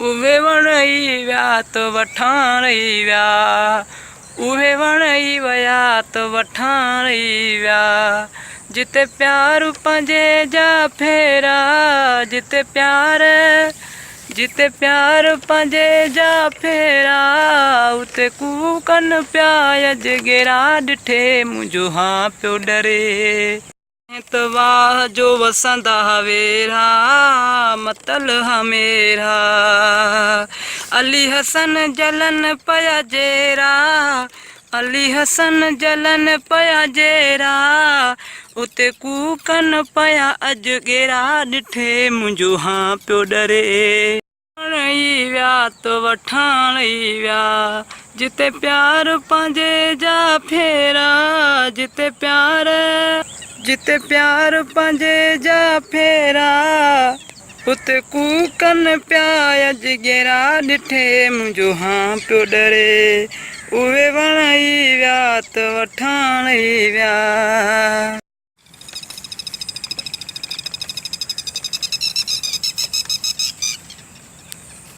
उहे वण ई विया त वठाण ई विया, उहे वण ई विया त वठाण ई विया। जिते प्यार पंहिंजे जा फेरा, जिते प्यार पंहिंजे जा फेरा, उते कूकनि पिया अजगेरा ॾिठे मुंहिंजो हां पियो डरे। त वाह जो वसंदा वेरा मतल हमेरा, अली हसन जलन पया जेरा, अली हसन जलन पया जेरा, उते कूकनि पया अजगेरा ॾिठे मुंहिंजो हां पियो डरे। वण ई विया त वठाण ई विया, जिते प्यार पंहिंजे जा फेरा, जिते प्यार पंहिंजे जा फेरा, उते कूकनि पिया अजगेरा ॾिठे मुंहिंजो हां पियो डरे। उहे वण ई विया त वठाण ई विया।